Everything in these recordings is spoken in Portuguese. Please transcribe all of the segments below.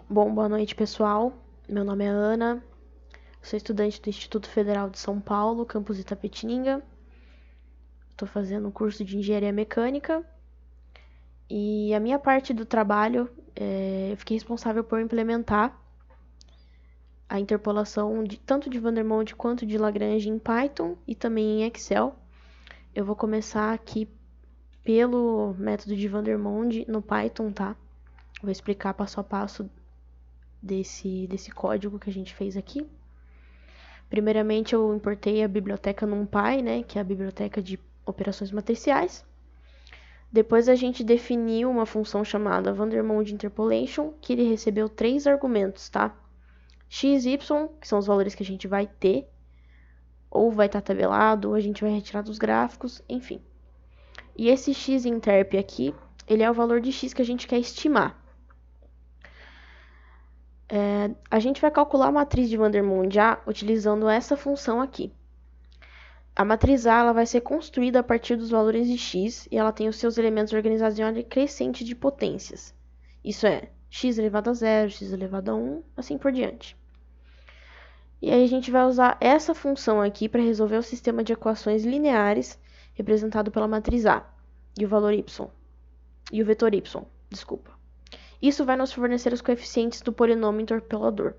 Bom, boa noite, pessoal. Meu nome é Ana, sou estudante do Instituto Federal de São Paulo, campus Itapetininga. Estou fazendo um curso de Engenharia Mecânica e a minha parte do trabalho, eu fiquei responsável por implementar a interpolação tanto de Vandermonde quanto de Lagrange em Python e também em Excel. Eu vou começar aqui pelo método de Vandermonde no Python, tá? Vou explicar passo a passo desse código que a gente fez aqui. Primeiramente, eu importei a biblioteca NumPy, né, que é a biblioteca de operações matriciais. Depois a gente definiu uma função chamada Vandermonde Interpolation, que ele recebeu 3 argumentos, tá? X, Y, que são os valores que a gente vai ter, ou vai estar tabelado, ou a gente vai retirar dos gráficos, enfim. E esse X interp aqui, ele é o valor de X que a gente quer estimar. A gente vai calcular a matriz de Vandermonde A utilizando essa função aqui. A matriz A ela vai ser construída a partir dos valores de x e ela tem os seus elementos organizados em ordem crescente de potências. Isso é, x elevado a 0, x elevado a 1, assim por diante. E aí a gente vai usar essa função aqui para resolver o sistema de equações lineares representado pela matriz A e o valor y. E o vetor y, desculpa. Isso vai nos fornecer os coeficientes do polinômio interpolador.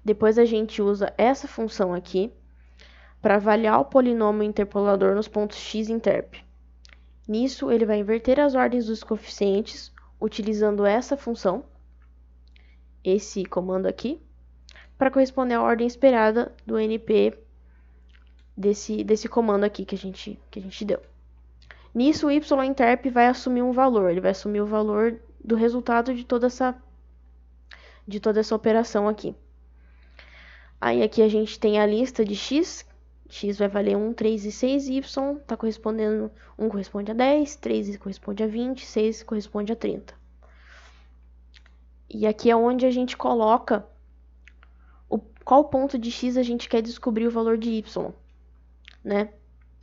Depois a gente usa essa função aqui para avaliar o polinômio interpolador nos pontos x interp. Nisso, ele vai inverter as ordens dos coeficientes utilizando essa função, esse comando aqui, para corresponder à ordem esperada do NP desse comando aqui que a gente deu. Nisso, o y-interp vai assumir um valor, ele vai assumir o valor do resultado de toda essa operação aqui. Aí aqui a gente tem a lista de x vai valer 1, 3 e 6, y está correspondendo, 1 corresponde a 10, 3 corresponde a 20, 6 corresponde a 30. E aqui é onde a gente coloca qual ponto de x a gente quer descobrir o valor de y, né?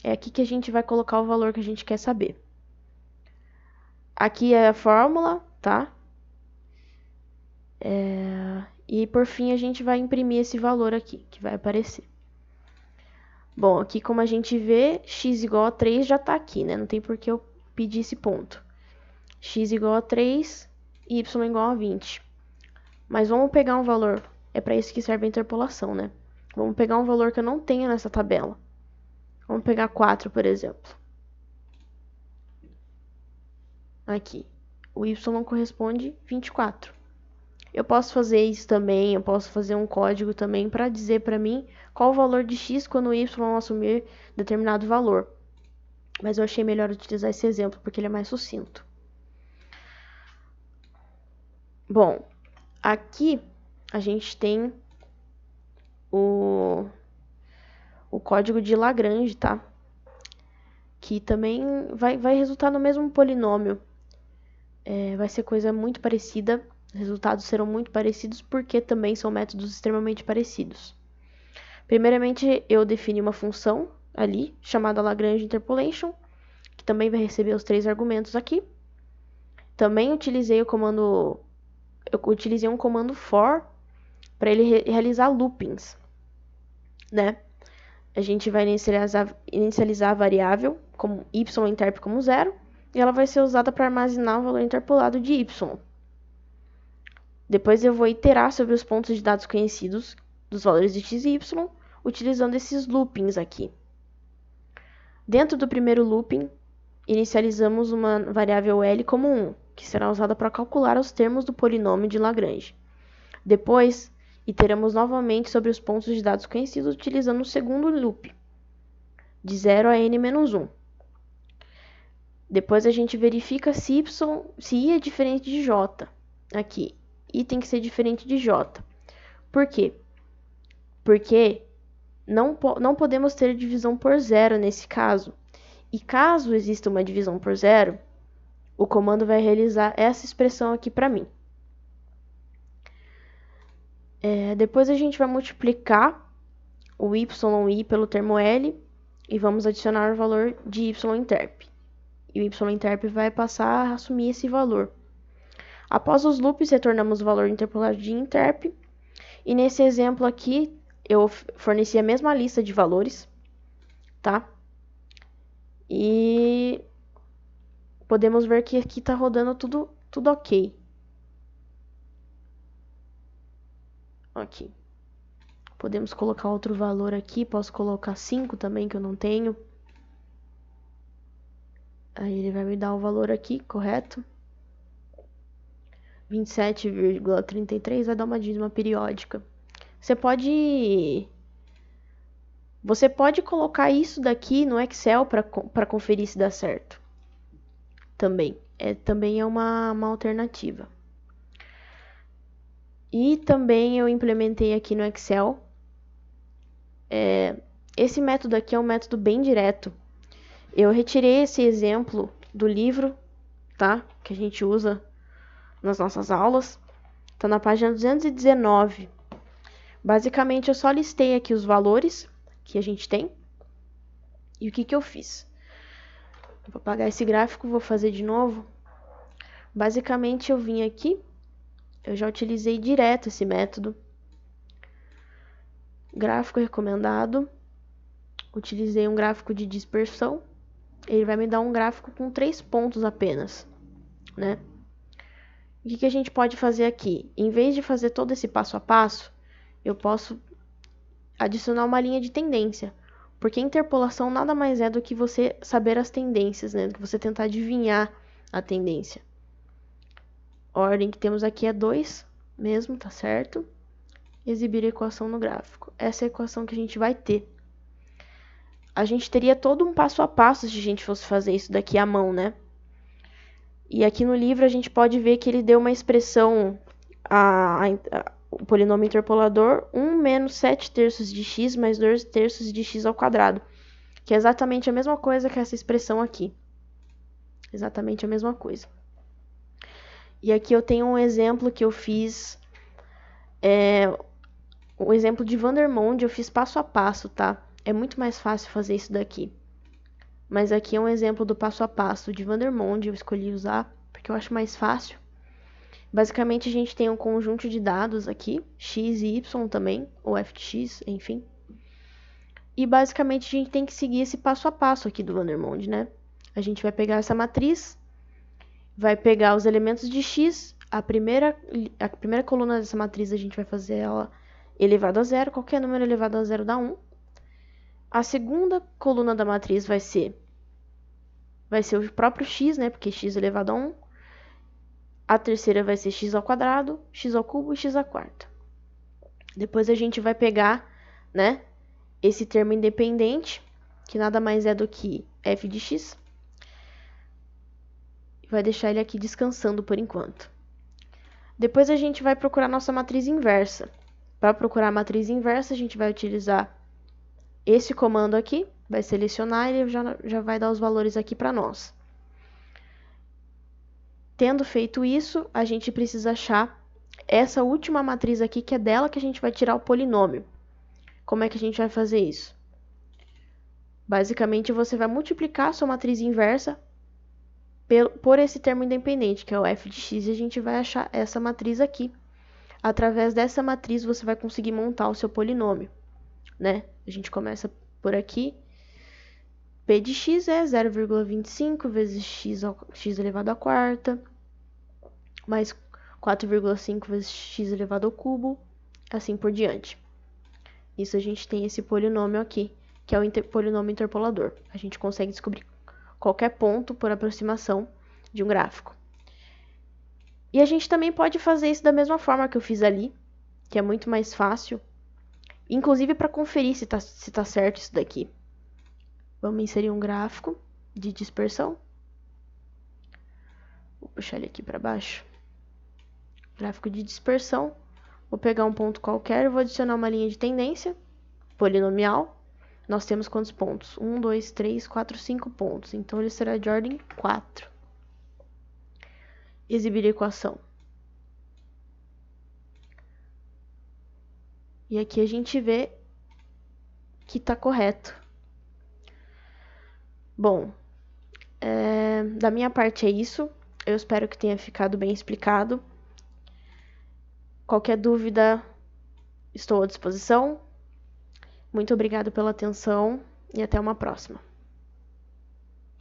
É aqui que a gente vai colocar o valor que a gente quer saber. Aqui é a fórmula, tá? E por fim a gente vai imprimir esse valor aqui, que vai aparecer. Bom, aqui como a gente vê, x igual a 3 já está aqui, né? Não tem por que eu pedir esse ponto. X igual a 3 e y igual a 20. Mas vamos pegar um valor, é para isso que serve a interpolação, né? Vamos pegar um valor que eu não tenho nessa tabela. Vamos pegar 4, por exemplo. Aqui, o y corresponde 24. Eu posso fazer isso também, eu posso fazer um código também para dizer para mim qual o valor de x quando o y assumir determinado valor. Mas eu achei melhor utilizar esse exemplo porque ele é mais sucinto. Bom, aqui a gente tem o código de Lagrange, tá? Que também vai resultar no mesmo polinômio. Vai ser coisa muito parecida, os resultados serão muito parecidos porque também são métodos extremamente parecidos. Primeiramente, eu defini uma função ali, chamada Lagrange Interpolation, que também vai receber os 3 argumentos aqui. Também utilizei um comando for para ele realizar loopings, né? A gente vai inicializar a variável como y-interp como 0 e ela vai ser usada para armazenar o valor interpolado de y. Depois eu vou iterar sobre os pontos de dados conhecidos dos valores de x e y, utilizando esses loopings aqui. Dentro do primeiro looping, inicializamos uma variável L como 1, que será usada para calcular os termos do polinômio de Lagrange. Depois, iteramos novamente sobre os pontos de dados conhecidos utilizando o segundo loop, de 0 a n-1. Depois a gente verifica se I é diferente de J. Aqui, I tem que ser diferente de J. Por quê? Porque não podemos ter divisão por zero nesse caso. E caso exista uma divisão por zero, o comando vai realizar essa expressão aqui para mim. Depois a gente vai multiplicar o y pelo termo L e vamos adicionar o valor de y-interp. E o y-interp vai passar a assumir esse valor. Após os loops, retornamos o valor interpolado de interp. E nesse exemplo aqui, eu forneci a mesma lista de valores, tá? E podemos ver que aqui tá rodando tudo ok. Aqui. Podemos colocar outro valor aqui, posso colocar 5 também, que eu não tenho. Aí ele vai me dar o valor aqui, correto? 27,33 vai dar uma dízima periódica. Você pode colocar isso daqui no Excel para conferir se dá certo. Também é uma alternativa. E também eu implementei aqui no Excel. Esse método aqui é um método bem direto. Eu retirei esse exemplo do livro, tá? Que a gente usa nas nossas aulas. Tá na página 219. Basicamente, eu só listei aqui os valores que a gente tem. E o que eu fiz? Vou apagar esse gráfico, vou fazer de novo. Basicamente, eu vim aqui. Eu já utilizei direto esse método. Gráfico recomendado. Utilizei um gráfico de dispersão. Ele vai me dar um gráfico com 3 pontos apenas, né? O que a gente pode fazer aqui? Em vez de fazer todo esse passo a passo, eu posso adicionar uma linha de tendência. Porque interpolação nada mais é do que você saber as tendências, né? Do que você tentar adivinhar a tendência. A ordem que temos aqui é 2 mesmo, tá certo? Exibir a equação no gráfico. Essa é a equação que a gente vai ter. A gente teria todo um passo a passo se a gente fosse fazer isso daqui à mão, né? E aqui no livro a gente pode ver que ele deu uma expressão, o polinômio interpolador, 1 menos 7 terços de x mais 2 terços de x ao quadrado. Que é exatamente a mesma coisa que essa expressão aqui. Exatamente a mesma coisa. E aqui eu tenho um exemplo que eu fiz, um exemplo de Vandermonde, eu fiz passo a passo, tá? É muito mais fácil fazer isso daqui. Mas aqui é um exemplo do passo a passo de Vandermonde, eu escolhi usar porque eu acho mais fácil. Basicamente a gente tem um conjunto de dados aqui, x e y também, ou f de x, enfim. E basicamente a gente tem que seguir esse passo a passo aqui do Vandermonde, né? A gente vai pegar essa matriz, vai pegar os elementos de x, a primeira coluna dessa matriz a gente vai fazer ela elevado a zero, qualquer número elevado a zero dá 1. A segunda coluna da matriz vai ser o próprio x, né? Porque x elevado a 1. A terceira vai ser x ao quadrado, x ao cubo e x à quarta. Depois a gente vai pegar, né, esse termo independente, que nada mais é do que f de x. E vai deixar ele aqui descansando por enquanto. Depois a gente vai procurar nossa matriz inversa. Para procurar a matriz inversa, a gente vai utilizar esse comando aqui, vai selecionar e ele já vai dar os valores aqui para nós. Tendo feito isso, a gente precisa achar essa última matriz aqui, que é dela que a gente vai tirar o polinômio. Como é que a gente vai fazer isso? Basicamente, você vai multiplicar a sua matriz inversa por esse termo independente, que é o f de x, e a gente vai achar essa matriz aqui. Através dessa matriz, você vai conseguir montar o seu polinômio, né? A gente começa por aqui. P de x é 0,25 vezes x elevado à quarta, mais 4,5 vezes x elevado ao cubo, assim por diante. Isso a gente tem esse polinômio aqui, que é o polinômio interpolador. A gente consegue descobrir qualquer ponto por aproximação de um gráfico. E a gente também pode fazer isso da mesma forma que eu fiz ali, que é muito mais fácil, inclusive para conferir se tá certo isso daqui. Vamos inserir um gráfico de dispersão. Vou puxar ele aqui para baixo. Gráfico de dispersão. Vou pegar um ponto qualquer e vou adicionar uma linha de tendência polinomial. Nós temos quantos pontos? 1, 2, 3, 4, 5 pontos. Então, ele será de ordem 4. Exibir a equação. E aqui a gente vê que está correto. Bom, da minha parte é isso. Eu espero que tenha ficado bem explicado. Qualquer dúvida, estou à disposição. Muito obrigado pela atenção e até uma próxima.